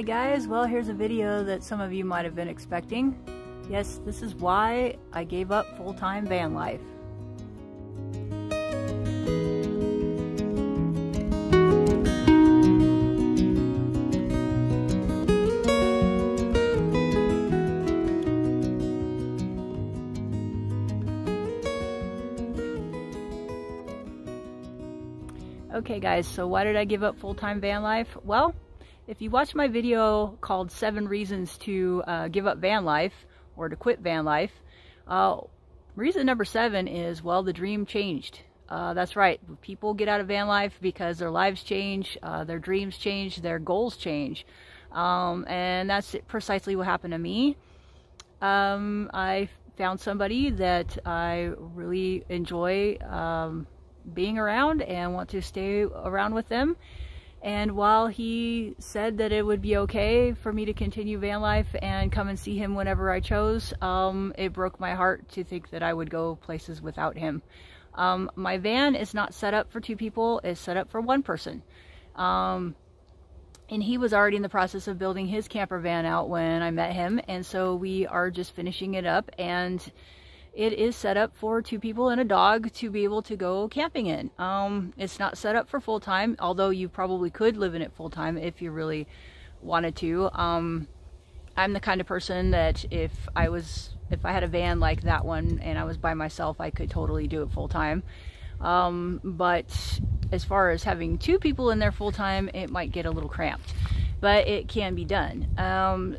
Okay guys, well here's a video that some of you might have been expecting. Yes, this is why I gave up full-time van life. Okay guys, so why did I give up full-time van life? Well, if you watch my video called 7 Reasons to Give Up Van Life or to Quit Van Life, reason number 7 is, well, the dream changed. That's right, people get out of van life because their lives change, their dreams change, their goals change. And that's precisely what happened to me. I found somebody that I really enjoy being around and want to stay around with them. And while he said that it would be okay for me to continue van life and come and see him whenever I chose, it broke my heart to think that I would go places without him. My van is not set up for 2 people, it's set up for 1 person. And he was already in the process of building his camper van out when I met him, and so we are just finishing it up, and it is set up for 2 people and a dog to be able to go camping in. It's not set up for full-time, although you probably could live in it full-time if you really wanted to. I'm the kind of person that if I had a van like that one and I was by myself, I could totally do it full-time. But as far as having 2 people in there full-time, it might get a little cramped, but it can be done.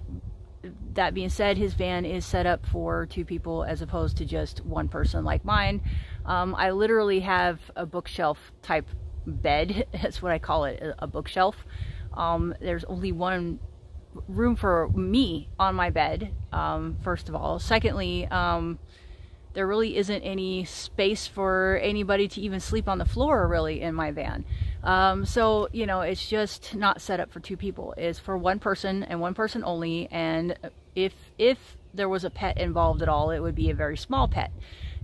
That being said, his van is set up for 2 people as opposed to just 1 person like mine. I literally have a bookshelf type bed. That's what I call it, a bookshelf. There's only 1 room for me on my bed, first of all. Secondly, there really isn't any space for anybody to even sleep on the floor really in my van. So, you know, it's just not set up for 2 people. It's for 1 person and 1 person only. And if there was a pet involved at all, it would be a very small pet.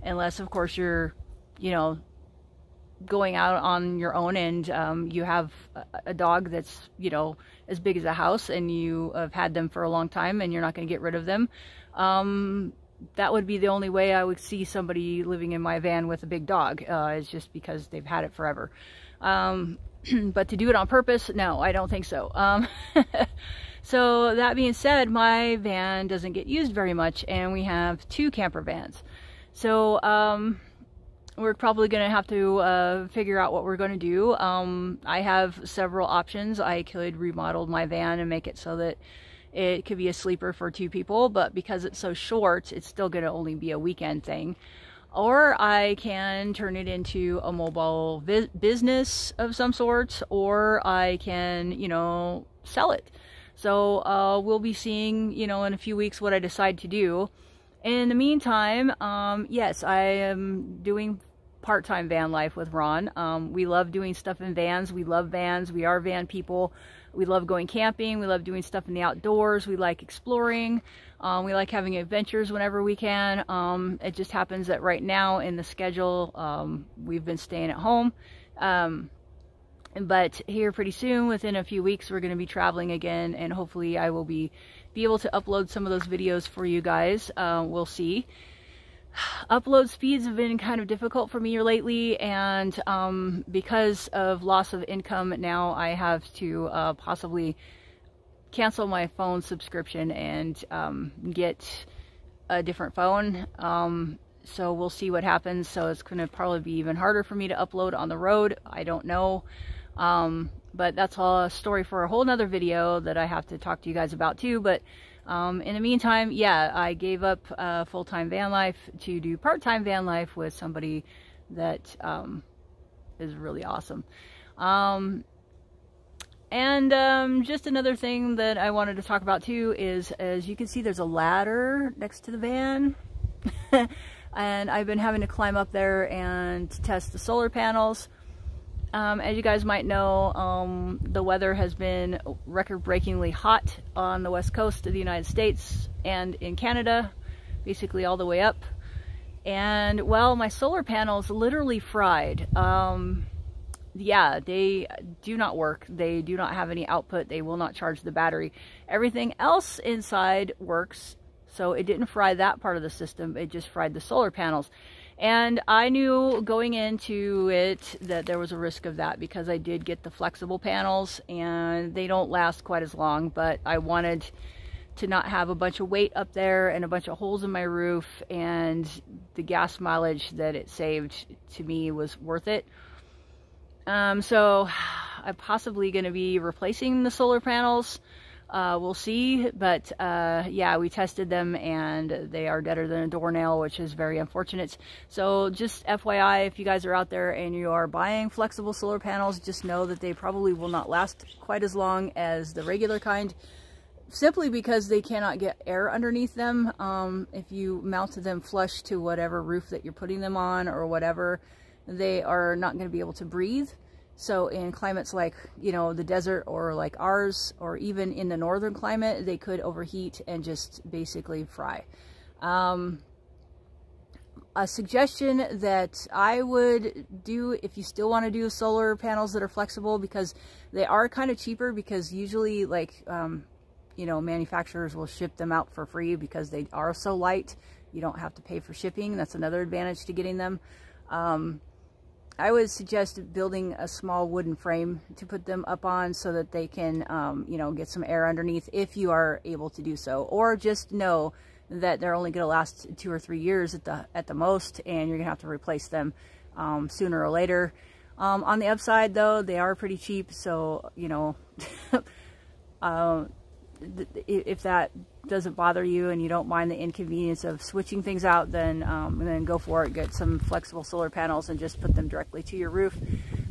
Unless, of course, you're, you know, going out on your own and you have a dog that's, you know, as big as a house and you have had them for a long time and you're not going to get rid of them. That would be the only way I would see somebody living in my van with a big dog, is just because they've had it forever. But to do it on purpose, no, I don't think so. So that being said, my van doesn't get used very much, and we have 2 camper vans. So we're probably going to have to figure out what we're going to do. I have several options. I could remodel my van and make it so that it could be a sleeper for 2 people, but because it's so short, it's still going to only be a weekend thing. Or I can turn it into a mobile business of some sort, or I can, you know, sell it. So we'll be seeing, you know, in a few weeks what I decide to do. In the meantime, yes, I am doing part-time van life with Ron. We love doing stuff in vans. We love vans. We are van people. We love going camping. We love doing stuff in the outdoors. We like exploring. We like having adventures whenever we can. It just happens that right now in the schedule, we've been staying at home. But here pretty soon, within a few weeks, we're going to be traveling again, and hopefully I will be able to upload some of those videos for you guys. We'll see. Upload speeds have been kind of difficult for me lately, and because of loss of income now, I have to possibly cancel my phone subscription and get a different phone. So we'll see what happens. So it's going to probably be even harder for me to upload on the road. I don't know. But that's all a story for a whole nother video that I have to talk to you guys about too. But in the meantime, yeah, I gave up full-time van life to do part-time van life with somebody that is really awesome. Just another thing that I wanted to talk about too is, as you can see, there's a ladder next to the van. And I've been having to climb up there and test the solar panels. As you guys might know, the weather has been record-breakingly hot on the west coast of the United States and in Canada, basically all the way up. And well, my solar panels literally fried. yeah, they do not work. They do not have any output. They will not charge the battery. Everything else inside works, so it didn't fry that part of the system. It just fried the solar panels. And I knew going into it that there was a risk of that because I did get the flexible panels and they don't last quite as long, but I wanted to not have a bunch of weight up there and a bunch of holes in my roof, and the gas mileage that it saved to me was worth it. So I'm possibly going to be replacing the solar panels. We'll see, but yeah, we tested them and they are deader than a doornail, which is very unfortunate. So just FYI, if you guys are out there and you are buying flexible solar panels, just know that they probably will not last quite as long as the regular kind, simply because they cannot get air underneath them. If you mounted them flush to whatever roof that you're putting them on or whatever, they are not going to be able to breathe. So in climates like, you know, the desert or like ours, or even in the northern climate, they could overheat and just basically fry. A suggestion that I would do if you still want to do solar panels that are flexible, because they are kind of cheaper, because usually like, you know, manufacturers will ship them out for free because they are so light. You don't have to pay for shipping. That's another advantage to getting them. I would suggest building a small wooden frame to put them up on so that they can, you know, get some air underneath if you are able to do so. Or just know that they're only going to last 2 or 3 years at the most, and you're going to have to replace them sooner or later. On the upside, though, they are pretty cheap, so, you know, if that doesn't bother you and you don't mind the inconvenience of switching things out, then go for it. Get some flexible solar panels and just put them directly to your roof.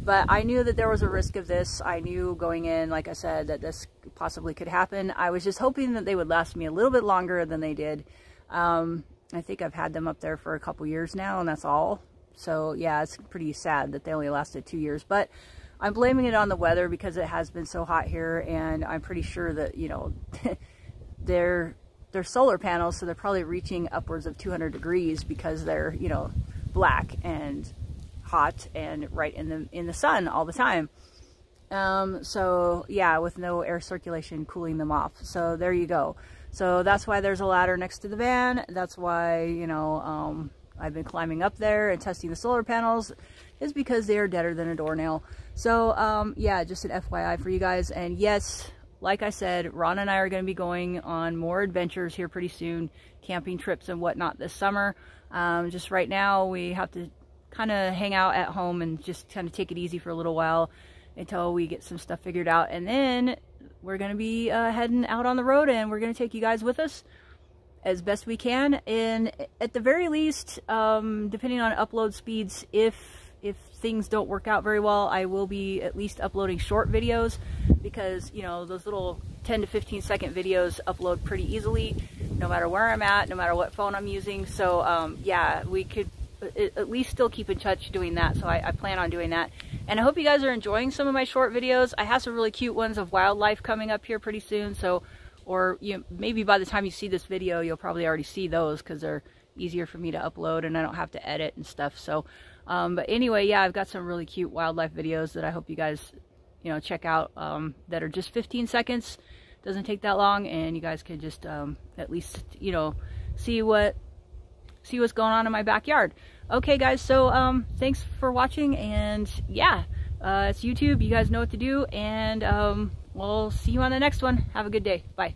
But I knew that there was a risk of this. I knew going in, like I said, that this possibly could happen. I was just hoping that they would last me a little bit longer than they did. I think I've had them up there for a couple years now, and that's all. So yeah, it's pretty sad that they only lasted 2 years, but I'm blaming it on the weather because it has been so hot here, and I'm pretty sure that, you know, they're solar panels, so they're probably reaching upwards of 200 degrees because they're, you know, black and hot and right in the sun all the time. So yeah, with no air circulation cooling them off. So there you go. So that's why there's a ladder next to the van. That's why, you know, I've been climbing up there and testing the solar panels, is because they are deader than a doornail. So yeah, just an FYI for you guys. And yes, like I said, Ron and I are going to be going on more adventures here pretty soon, camping trips and whatnot this summer. Just right now we have to kind of hang out at home and just kind of take it easy for a little while until we get some stuff figured out. And then we're going to be heading out on the road, and we're going to take you guys with us as best we can. And at the very least, depending on upload speeds, if things don't work out very well, I will be at least uploading short videos, because, you know, those little 10 to 15 second videos upload pretty easily, no matter where I'm at, no matter what phone I'm using. So yeah, we could at least still keep in touch doing that. So I plan on doing that. And I hope you guys are enjoying some of my short videos. I have some really cute ones of wildlife coming up here pretty soon. So, or you know, maybe by the time you see this video, you'll probably already see those, because they're easier for me to upload and I don't have to edit and stuff. So but anyway, yeah, I've got some really cute wildlife videos that I hope you guys, you know, check out, that are just 15 seconds. Doesn't take that long, and you guys can just at least, you know, see what's going on in my backyard. Okay guys, so thanks for watching, and yeah, it's YouTube, you guys know what to do, and we'll see you on the next one. Have a good day. Bye.